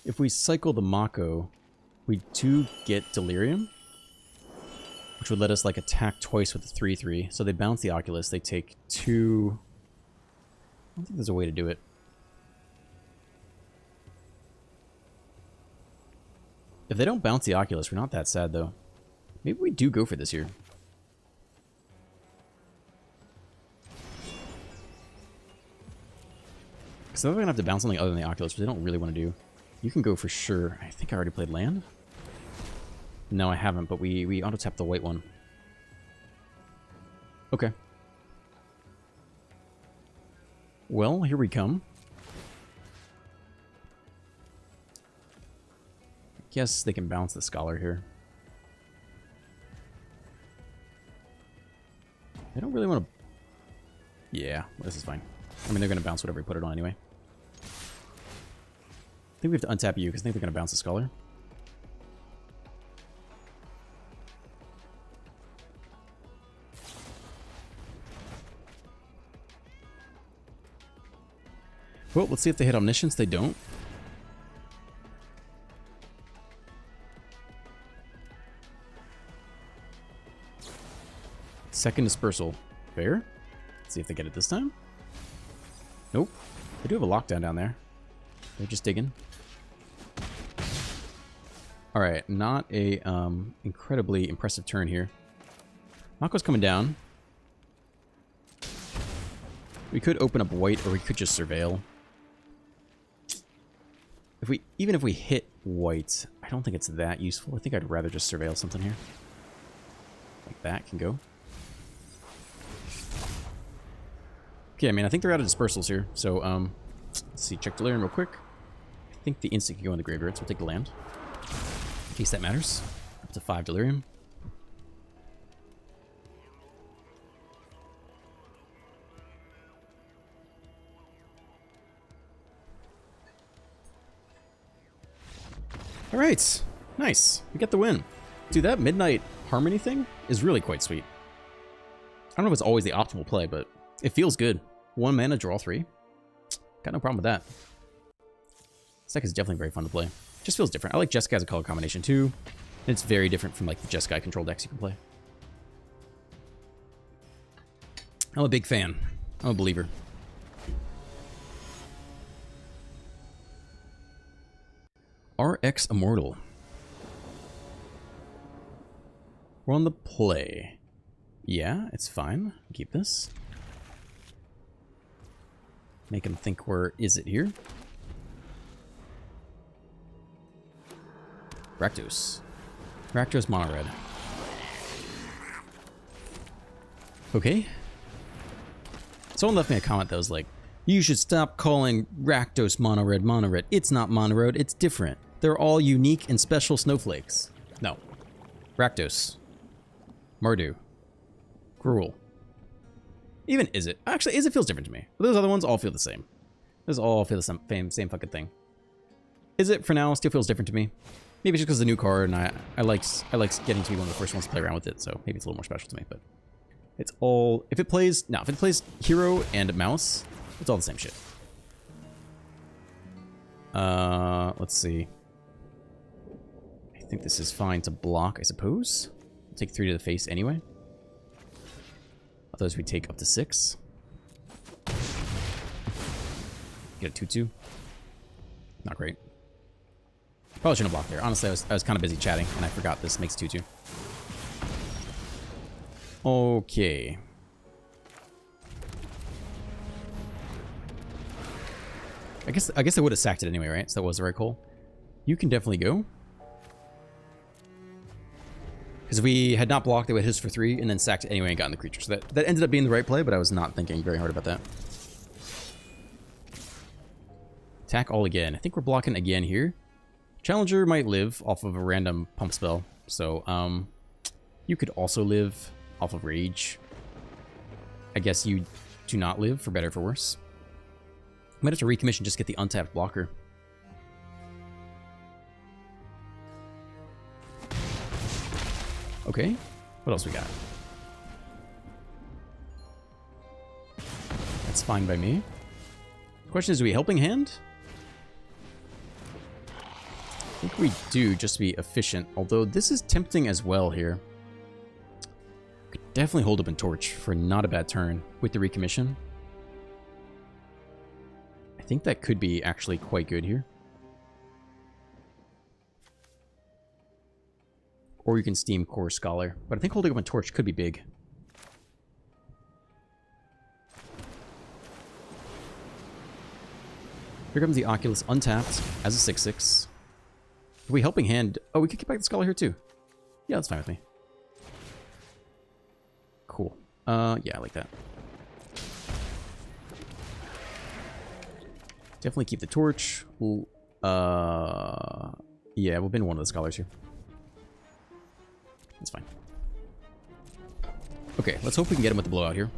If we cycle the Mako, we do get Delirium, which would let us like attack twice with the 3/3. So they bounce the Oculus, they take 2. I don't think there's a way to do it. If they don't bounce the Oculus, we're not that sad though. Maybe we do go for this here. Because they're going to have to bounce something other than the Oculus, which they don't really want to do. You can go for sure. I think I already played land. No, I haven't, but we auto-tap the white one. Okay. Well, here we come. I guess they can bounce the Scholar here. They don't really want to... Yeah, this is fine. I mean, they're going to bounce whatever we put it on anyway. I think we have to untap you, because I think they're going to bounce the Scholar. Well, let's see if they hit Omniscience. They don't. Second Dispersal. Fair. Let's see if they get it this time. Nope. They do have a lockdown down there. They're just digging. Alright, not a incredibly impressive turn here. Mako's coming down. We could open up white, or we could just surveil. Even if we hit white, I don't think it's that useful. I think I'd rather just surveil something here. Like that can go. Okay, I mean, I think they're out of dispersals here. So, let's see. Check Delirium real quick. I think the instant can go in the graveyard, so we'll take the land. In case that matters. Up to 5 Delirium. All right, nice. We get the win. Dude, that Midnight Harmony thing is really quite sweet. I don't know if it's always the optimal play, but it feels good. 1 mana, draw 3. Got no problem with that. This deck is definitely very fun to play. Just feels different. I like Jeskai as a color combination too. And it's very different from like the Jeskai control decks you can play. I'm a big fan. I'm a believer. RX Immortal. We're on the play. Yeah, it's fine. Keep this. Make him think where is it here? Rakdos. Rakdos mono red. Okay. Someone left me a comment that was like, you should stop calling Rakdos mono red. It's not mono red, it's different. They're all unique and special snowflakes. No. Rakdos. Mardu. Gruul. Even Izzet. Actually, Izzet feels different to me. But those other ones all feel the same. Those all feel the same fucking thing. Izzet, for now, still feels different to me. Maybe just because of the new card, and I like getting to be one of the first ones to play around with it, so maybe it's a little more special to me, but it's all... If it plays Hero and Mouse, it's all the same shit. Let's see. I think this is fine to block, I suppose. I'll take 3 to the face anyway. Otherwise we take up to 6. Get a 2-2. Not great. Probably shouldn't have blocked there. Honestly, I was kind of busy chatting, and I forgot this makes 2-2. Okay. I guess I would have sacked it anyway, right? So that was the right call. You can definitely go. Because if we had not blocked, they would hit us for 3, and then sacked it anyway and gotten the creature. So that ended up being the right play, but I was not thinking very hard about that. Attack all again. I think we're blocking again here. Challenger might live off of a random pump spell. So, you could also live off of Rage. I guess you do not live, for better or for worse. Might have to recommission, just get the untapped blocker. Okay, what else we got? That's fine by me. The question is, do we helping hand? I think we do, just to be efficient. Although this is tempting as well here. Could definitely hold up in Torch for not a bad turn with the recommission. I think that could be actually quite good here. Or you can steam Core Scholar. But I think holding up in Torch could be big. Here comes the Oculus untapped as a 6/6. Are we helping hand? Oh, we could get back the Scholar here too. Yeah, that's fine with me. Cool. Yeah, I like that. Definitely keep the Torch. We'll, yeah, we'll bin one of the Scholars here. That's fine. Okay, let's hope we can get him with the blowout here.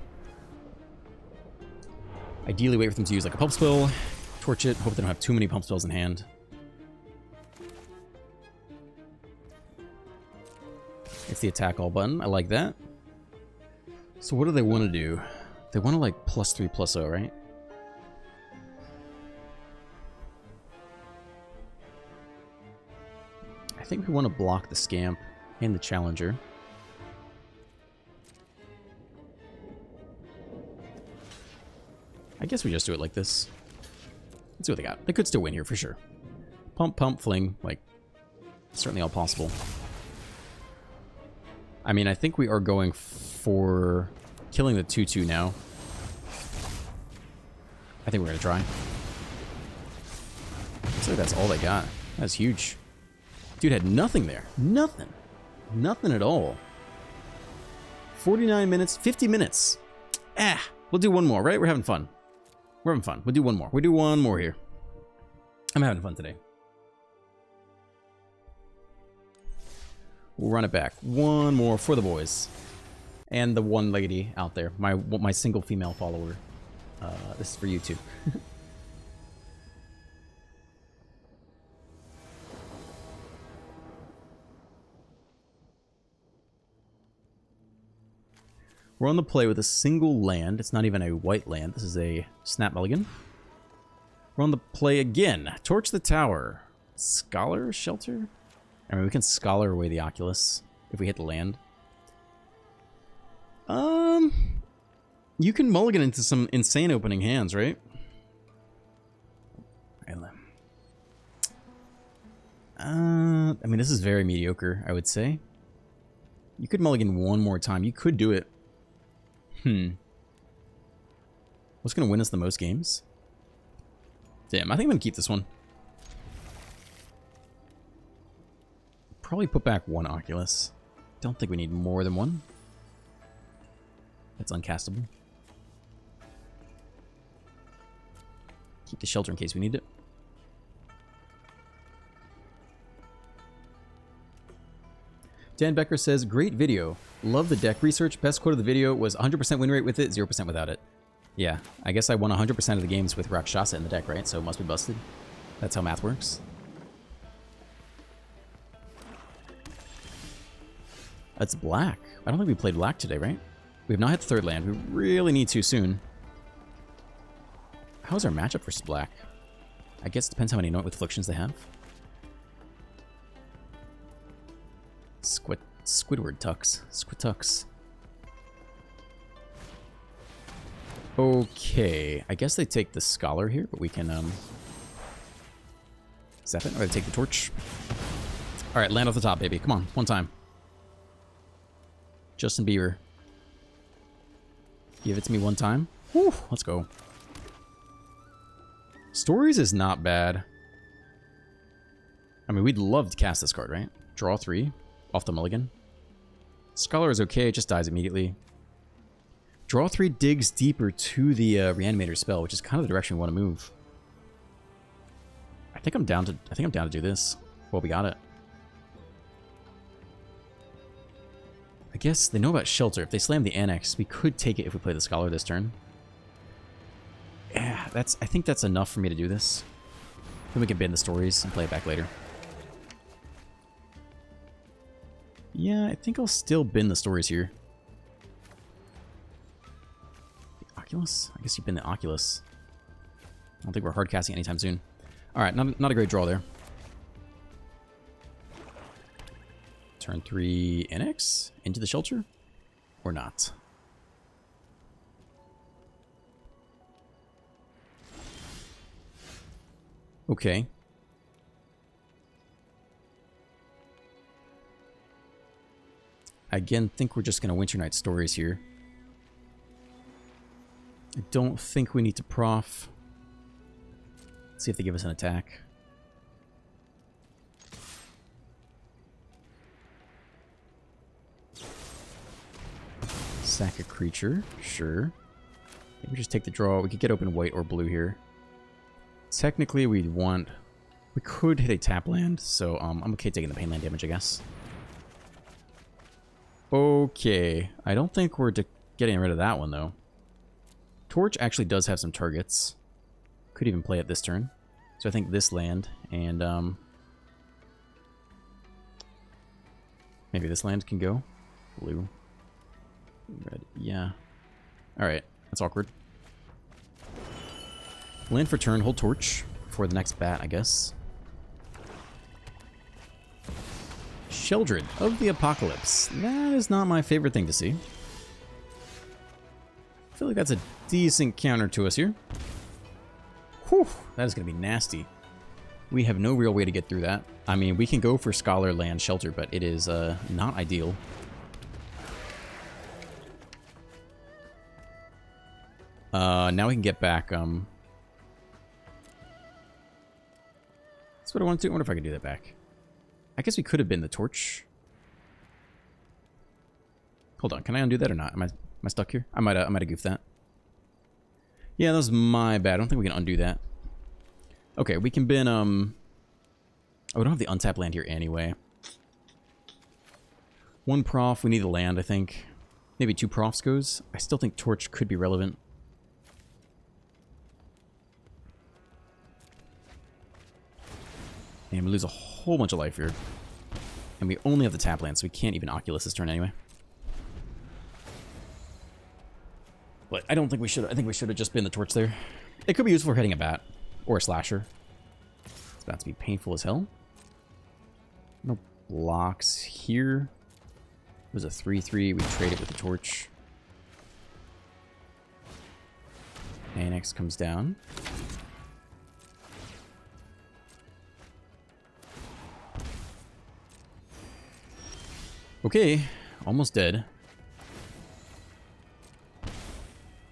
Ideally, wait for them to use like a pump spell. Torch it. Hope they don't have too many pump spells in hand. It's the attack all button. I like that. So what do they want to do? They want to like +3/+0, right? I think we want to block the Scamp and the Challenger. I guess we just do it like this. Let's see what they got. They could still win here for sure. Pump, pump, fling. Like, certainly all possible. I mean, I think we are going for killing the 2/2 now. I think we're going to try. Looks like that's all they got. That's huge. Dude had nothing there. Nothing. Nothing at all. 49 minutes, 50 minutes. Ah, we'll do one more, right? We're having fun. We're having fun. We'll do one more. We'll do one more here. I'm having fun today. We'll run it back. One more for the boys. And the one lady out there. My single female follower. This is for you too. We're on the play with a single land. It's not even a white land. This is a snap mulligan. We're on the play again. Torch the tower. Scholar shelter? I mean, we can scholar away the Oculus if we hit the land. You can mulligan into some insane opening hands, right? I mean, this is very mediocre, I would say. You could mulligan one more time. You could do it. What's going to win us the most games? Damn, I think I'm going to keep this one. Probably put back one Oculus. Don't think we need more than one. That's uncastable. Keep the shelter in case we need it. Dan Becker says, great video. Love the deck research. Best quote of the video was 100% win rate with it, 0% without it. Yeah, I guess I won 100% of the games with Rakshasa in the deck, right? So it must be busted. That's how math works. That's black. I don't think we played black today, right? We have not hit the third land. We really need to soon. How's our matchup versus black? I guess it depends how many Note with Afflictions they have. Squidward Tux. Squidtux. Okay. I guess they take the Scholar here, but we can, zap it, or they take the Torch. Alright, land off the top, baby. Come on, one time. Justin Bieber. Give it to me one time. Whew, let's go. Stories is not bad. I mean, we'd love to cast this card, right? Draw 3 off the mulligan. Scholar is okay, it just dies immediately. Draw 3 digs deeper to the Reanimator spell, which is kind of the direction we want to move. I think I'm down to do this. Well, we got it. I guess they know about Shelter. If they slam the Annex, we could take it if we play the Scholar this turn. Yeah, I think that's enough for me to do this. Then we can bin the stories and play it back later. Yeah, I think I'll still bin the stories here. The Oculus? I guess you bin the Oculus. I don't think we're hard casting anytime soon. Alright, not a great draw there. Turn 3 Annex into the Shelter? Or not? Okay. I again think we're just going to Winter Night Stories here. I don't think we need to prof. Let's see if they give us an attack. Sack a creature. Sure. Maybe just take the draw. We could get open white or blue here. Technically, we could hit a tap land, so I'm okay taking the pain land damage, I guess. Okay, I don't think we're getting rid of that one, though. Torch actually does have some targets. Could even play it this turn. So I think this land, and maybe this land can go. Blue. Red, yeah. Alright, that's awkward. Land for turn, hold Torch for the next bat, I guess. Sheldred of the Apocalypse. That is not my favorite thing to see. I feel like that's a decent counter to us here. Whew, that is going to be nasty. We have no real way to get through that. I mean, we can go for Scholar, Land, Shelter, but it is not ideal. Now we can get back, that's what I want to do. I wonder if I could do that back. I guess we could have been the Torch. Hold on, can I undo that or not? Am I stuck here? I might have goofed that. Yeah, that was my bad. I don't think we can undo that. Okay, we can bin, oh, we don't have the untapped land here anyway. One prof, we need the land, I think. Maybe 2 profs goes. I still think Torch could be relevant. And we lose a whole bunch of life here. And we only have the tap land, so we can't even Oculus this turn anyway. But I don't think we should. I think we should have just been the torch there. It could be useful for hitting a bat or a slasher. It's about to be painful as hell. No blocks here. It was a 3/3. We trade it with the torch. Annex comes down. Okay, almost dead.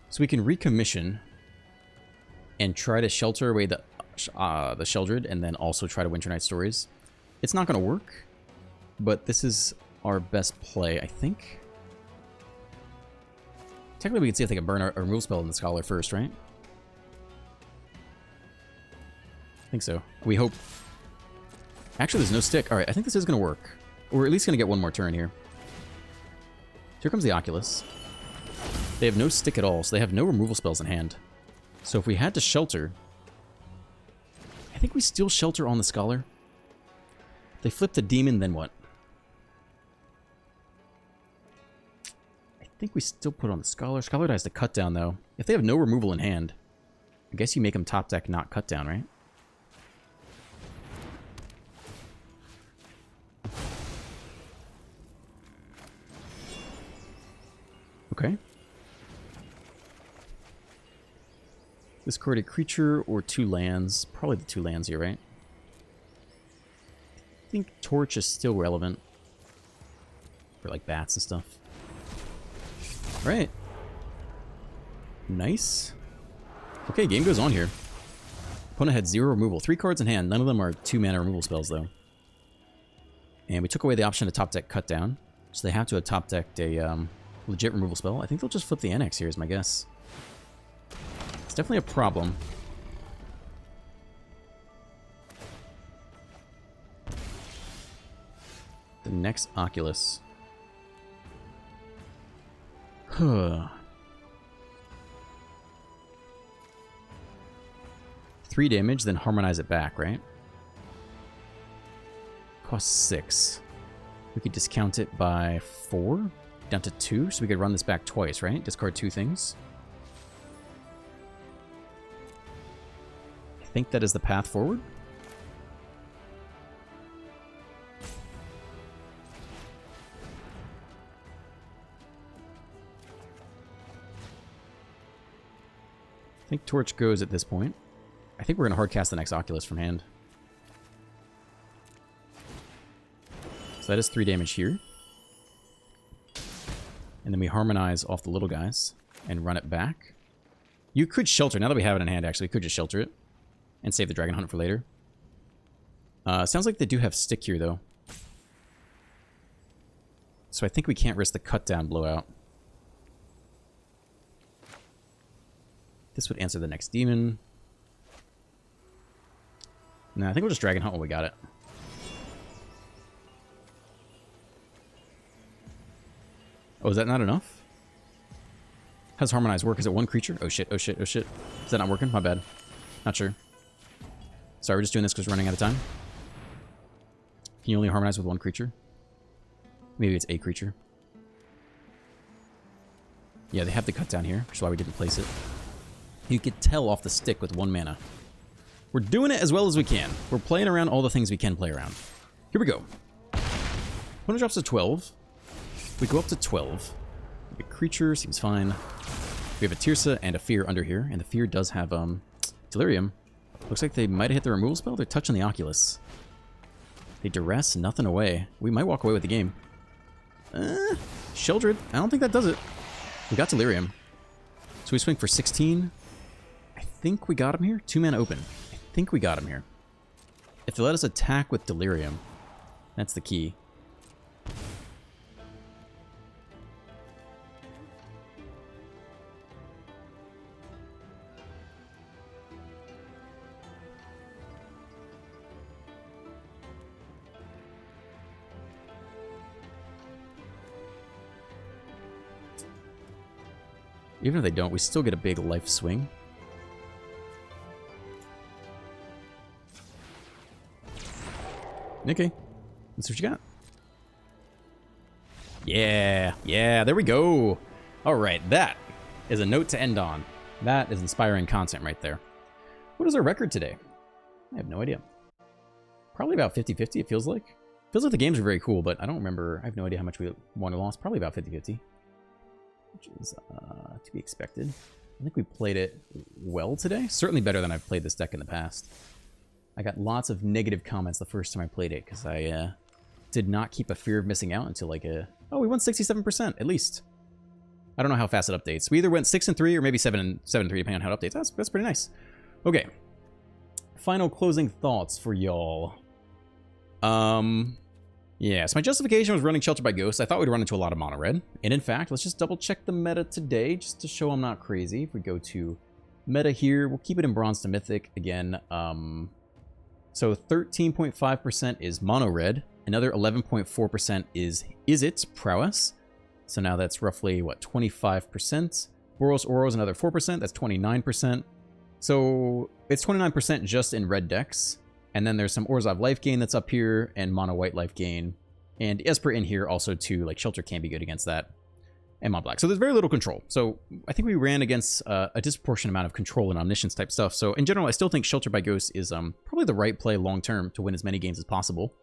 So we can recommission and try to shelter away the Sheldred and then also try to Winter Night Stories. It's not going to work, but this is our best play, I think. Technically, we can see if they can burn a removal spell in the Scholar first, right? I think so. We hope. Actually, there's no stick. All right, I think this is going to work. We're at least going to get one more turn here. Here comes the Oculus. They have no stick at all, so they have no removal spells in hand. So if we had to shelter, I think we still shelter on the Scholar. If they flip the Demon, then what? I think we still put on the Scholar. Scholar dies to cut down, though. If they have no removal in hand, I guess you make them top deck, not cut down, right? Okay. Discard a creature or 2 lands. Probably the 2 lands here, right? I think Torch is still relevant. For like bats and stuff. Alright. Nice. Okay, game goes on here. Opponent had 0 removal. 3 cards in hand. None of them are 2-mana removal spells, though. And we took away the option to top deck cut down. So they have to have top decked a legit removal spell. I think they'll just flip the Annex here, is my guess. It's definitely a problem. The next Oculus. Huh. 3 damage, then harmonize it back, right? Costs 6. We could discount it by 4, down to 2, so we could run this back twice, right? Discard 2 things. I think that is the path forward. I think Torch goes at this point. I think we're going to hardcast the next Oculus from hand. So that is 3 damage here. And then we harmonize off the little guys and run it back. You could shelter. Now that we have it in hand, actually, we could just shelter it and save the Dragon Hunt for later. Sounds like they do have stick here, though. So I think we can't risk the cut down blowout. This would answer the next demon. No, I think we'll just Dragon Hunt when we got it. Oh, is that not enough? How does Harmonize work? Is it 1 creature? Oh shit, oh shit, oh shit. Is that not working? My bad. Not sure. Sorry, we're just doing this because we're running out of time. Can you only harmonize with 1 creature? Maybe it's a creature. Yeah, they have the cut down here, which is why we didn't place it. You could tell off the stick with 1 mana. We're doing it as well as we can. We're playing around all the things we can play around. Here we go. Opponent drops to 12. We go up to 12. A creature seems fine. We have a Tirsa and a Fear under here, and the Fear does have Delirium. Looks like they might have hit the removal spell. They're touching the Oculus. They duress nothing away. We might walk away with the game. Sheldred. I don't think that does it. We got Delirium. So we swing for 16. I think we got him here. 2 mana open. I think we got him here. If they let us attack with Delirium, that's the key. Even if they don't, we still get a big life swing. Okay. Let's see what you got. Yeah. Yeah, there we go. Alright, that is a note to end on. That is inspiring content right there. What is our record today? I have no idea. Probably about 50-50, it feels like. Feels like the games are very cool, but I don't remember. I have no idea how much we won or lost. Probably about 50-50, which is to be expected. I think we played it well today. Certainly better than I've played this deck in the past. I got lots of negative comments the first time I played it because I did not keep a fear of missing out until like oh, we won 67% at least. I don't know how fast it updates. We either went 6-3 or maybe 7-3 depending on how it updates. That's pretty nice. Okay. Final closing thoughts for y'all. Yeah, so my justification was running Shelter by Ghost. I thought we'd run into a lot of mono red. And in fact, let's just double check the meta today just to show I'm not crazy. If we go to meta here, we'll keep it in bronze to mythic again. So 13.5% is mono red. Another 11.4% is it prowess. So now that's roughly, what, 25%? Boros Oros, another 4%. That's 29%. So it's 29% just in red decks. And then there's some Orzhov life gain that's up here, and mono white life gain. And Esper in here also too, like Shelter can be good against that. And mono black. So there's very little control. So I think we ran against a disproportionate amount of control and omniscience type stuff. So in general, I still think Shelter by Ghost is probably the right play long term to win as many games as possible.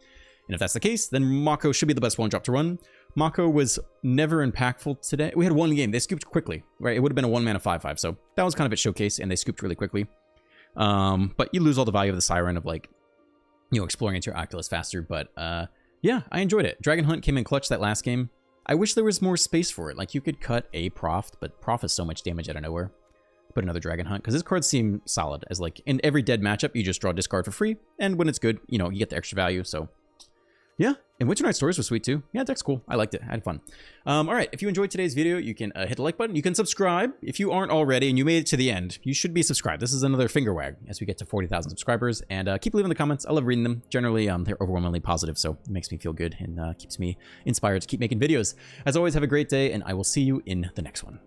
And if that's the case, then Mako should be the best one drop to run. Mako was never impactful today. We had one game. They scooped quickly, right? It would have been a 1-mana 5/5. So that was kind of its showcase, and they scooped really quickly. But you lose all the value of the Siren of, like, you know, exploring into your Oculus faster. But yeah, I enjoyed it. Dragon Hunt came in clutch that last game. I wish there was more space for it. Like, you could cut a Prof, but Prof is so much damage out of nowhere. Put another Dragon Hunt, because his cards seem solid. As, like, in every dead matchup, you just draw a discard for free. And when it's good, you know, you get the extra value. So yeah, and Winter Night Stories was sweet too. Yeah, deck's cool. I liked it. I had fun. All right, if you enjoyed today's video, you can hit the like button. You can subscribe. If you aren't already and you made it to the end, you should be subscribed. This is another finger wag as we get to 40,000 subscribers. And keep leaving the comments. I love reading them. Generally, they're overwhelmingly positive, so it makes me feel good and keeps me inspired to keep making videos. As always, have a great day, and I will see you in the next one.